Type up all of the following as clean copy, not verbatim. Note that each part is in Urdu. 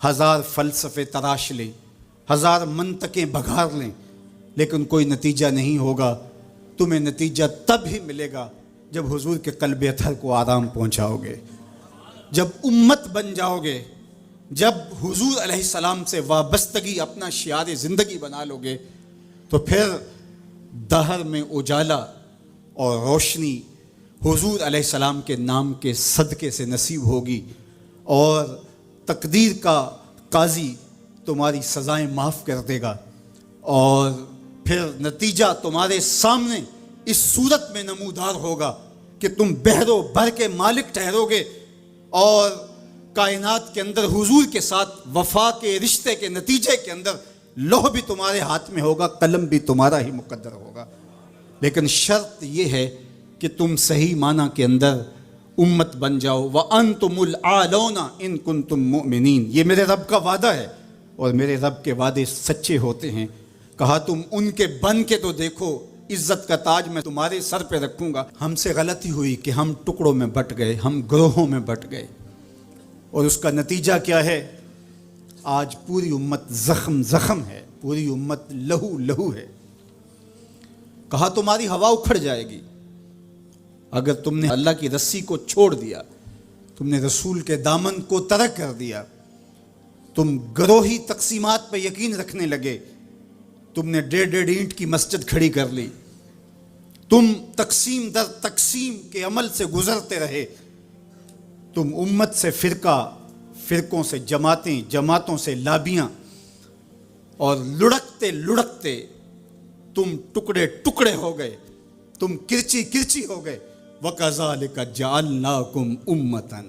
ہزار فلسفے تراش لیں، ہزار منطقیں بگھار لیں، لیکن کوئی نتیجہ نہیں ہوگا۔ تمہیں نتیجہ تب ہی ملے گا جب حضور کے قلب اطہر کو آرام پہنچاؤ گے، جب امت بن جاؤ گے، جب حضور علیہ السلام سے وابستگی اپنا شعار زندگی بنا لو گے، تو پھر دہر میں اجالا اور روشنی حضور علیہ السلام کے نام کے صدقے سے نصیب ہوگی، اور تقدیر کا قاضی تمہاری سزائیں معاف کر دے گا، اور پھر نتیجہ تمہارے سامنے اس صورت میں نمودار ہوگا کہ تم بحر و بر کے مالک ٹھہرو گے، اور کائنات کے اندر حضور کے ساتھ وفا کے رشتے کے نتیجے کے اندر لوح بھی تمہارے ہاتھ میں ہوگا، قلم بھی تمہارا ہی مقدر ہوگا۔ لیکن شرط یہ ہے کہ تم صحیح معنی کے اندر امت بن جاؤ۔ وَأَنْتُمُ الْأَعْلَوْنَ إِن كُنتُم مُؤْمِنِينَ، یہ میرے رب کا وعدہ ہے، اور میرے رب کے وعدے سچے ہوتے ہیں۔ کہا تم ان کے بن کے تو دیکھو، عزت کا تاج میں تمہارے سر پہ رکھوں گا۔ ہم سے غلطی ہوئی کہ ہم ٹکڑوں میں بٹ گئے، ہم گروہوں میں بٹ گئے، اور اس کا نتیجہ کیا ہے؟ آج پوری امت زخم زخم ہے، پوری امت لہو لہو ہے۔ کہا تمہاری ہوا اکھڑ جائے گی اگر تم نے اللہ کی رسی کو چھوڑ دیا، تم نے رسول کے دامن کو ترک کر دیا، تم گروہی تقسیمات پہ یقین رکھنے لگے، تم نے 1.5 اینٹ کی مسجد کھڑی کر لی، تم تقسیم در تقسیم کے عمل سے گزرتے رہے، تم امت سے فرقہ، فرقوں سے جماعتیں، جماعتوں سے لابیاں، اور لڑکتے لڑکتے تم ٹکڑے ٹکڑے ہو گئے، تم کرچی کرچی ہو گئے۔ وَكَذَلِكَ جَعَلْنَاكُمْ أُمَّةً،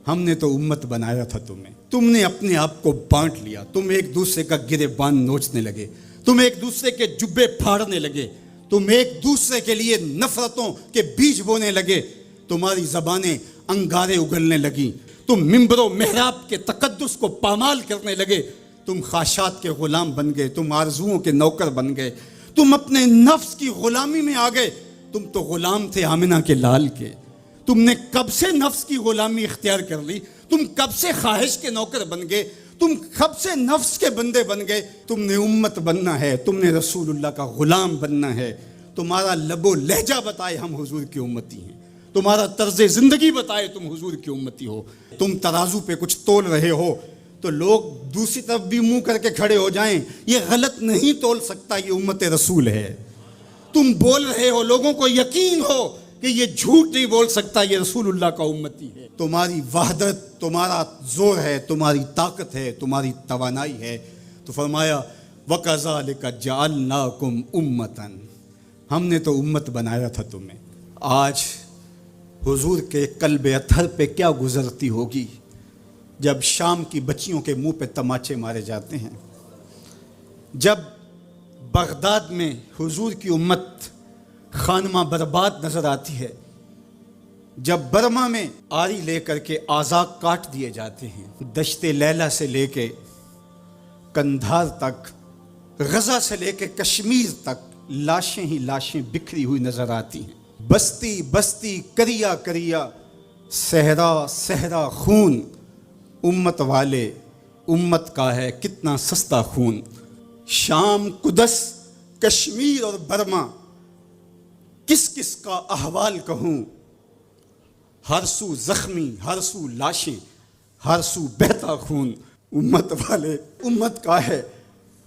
ہم نے تو امت بنایا تھا تمہیں، تم نے اپنے آپ کو بانٹ لیا، تم ایک دوسرے کا گریبان نوچنے لگے، تم ایک دوسرے کے جبے پھاڑنے لگے، تم ایک دوسرے کے لیے نفرتوں کے بیج بونے لگے، تمہاری زبانیں انگارے اگلنے لگیں، تم ممبر و محراب کے تقدس کو پامال کرنے لگے، تم خواہشات کے غلام بن گئے، تم آرزوؤں کے نوکر بن گئے، تم اپنے نفس کی غلامی میں آ گئے۔ تم تو غلام تھے آمنہ کے لال کے، تم نے کب سے نفس کی غلامی اختیار کر لی، تم کب سے خواہش کے نوکر بن گئے، تم کب سے نفس کے بندے بن گئے۔ تم نے امت بننا ہے، تم نے رسول اللہ کا غلام بننا ہے۔ تمہارا لب و لہجہ بتائے ہم حضور کی امتی ہیں، تمہارا طرز زندگی بتائے تم حضور کی امتی ہو۔ تم ترازو پہ کچھ تول رہے ہو تو لوگ دوسری طرف بھی منہ کر کے کھڑے ہو جائیں، یہ غلط نہیں تول سکتا، یہ امت رسول ہے۔ تم بول رہے ہو، لوگوں کو یقین ہو کہ یہ جھوٹ نہیں بول سکتا، یہ رسول اللہ کا امتی ہے۔ تمہاری وحدت، تمہارا زور ہے، تمہاری طاقت ہے، تمہاری توانائی ہے۔ تو فرمایا وَكَذَلِكَ جَعَلْنَاكُمْ أُمَّةً، ہم نے تو امت بنایا تھا تمہیں۔ آج حضور کے قلب اطہر پہ کیا گزرتی ہوگی جب شام کی بچیوں کے منہ پہ تماچے مارے جاتے ہیں، جب بغداد میں حضور کی امت خانمہ برباد نظر آتی ہے، جب برما میں آری لے کر کے اعضاء کاٹ دیے جاتے ہیں، دشت لیلہ سے لے کے کندھار تک، غزہ سے لے کے کشمیر تک لاشیں ہی لاشیں بکھری ہوئی نظر آتی ہیں، بستی بستی کریا کریا، صحرا صحرا خون، امت والے امت کا ہے کتنا سستا خون۔ شام، قدس، کشمیر اور برما، کس کس کا احوال کہوں، ہر سو زخمی، ہر سو لاشیں، ہر سو بہتا خون، امت والے امت کا ہے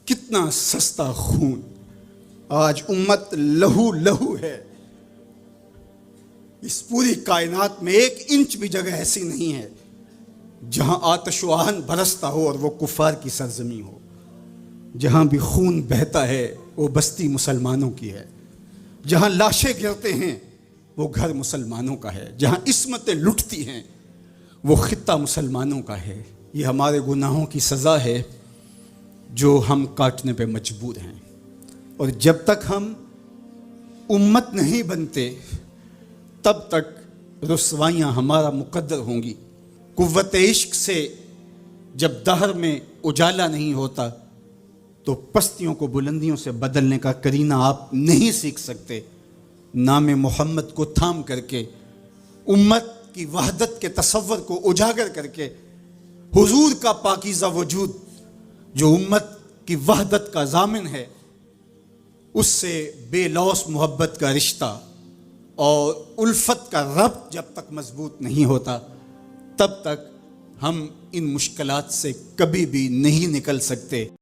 کتنا سستا خون۔ آج امت لہو لہو ہے، اس پوری کائنات میں 1 انچ بھی جگہ ایسی نہیں ہے جہاں آتش و آہن برستا ہو اور وہ کفار کی سرزمین ہو۔ جہاں بھی خون بہتا ہے وہ بستی مسلمانوں کی ہے، جہاں لاشیں گرتے ہیں وہ گھر مسلمانوں کا ہے، جہاں عصمتیں لٹتی ہیں وہ خطہ مسلمانوں کا ہے۔ یہ ہمارے گناہوں کی سزا ہے جو ہم کاٹنے پہ مجبور ہیں، اور جب تک ہم امت نہیں بنتے تب تک رسوائیاں ہمارا مقدر ہوں گی۔ قوت عشق سے جب دہر میں اجالا نہیں ہوتا تو پستیوں کو بلندیوں سے بدلنے کا کرینہ آپ نہیں سیکھ سکتے۔ نام محمد کو تھام کر کے، امت کی وحدت کے تصور کو اجاگر کر کے حضور کا پاکیزہ وجود جو امت کی وحدت کا ضامن ہے، اس سے بے لوث محبت کا رشتہ اور الفت کا ربط جب تک مضبوط نہیں ہوتا، تب تک ہم ان مشکلات سے کبھی بھی نہیں نکل سکتے۔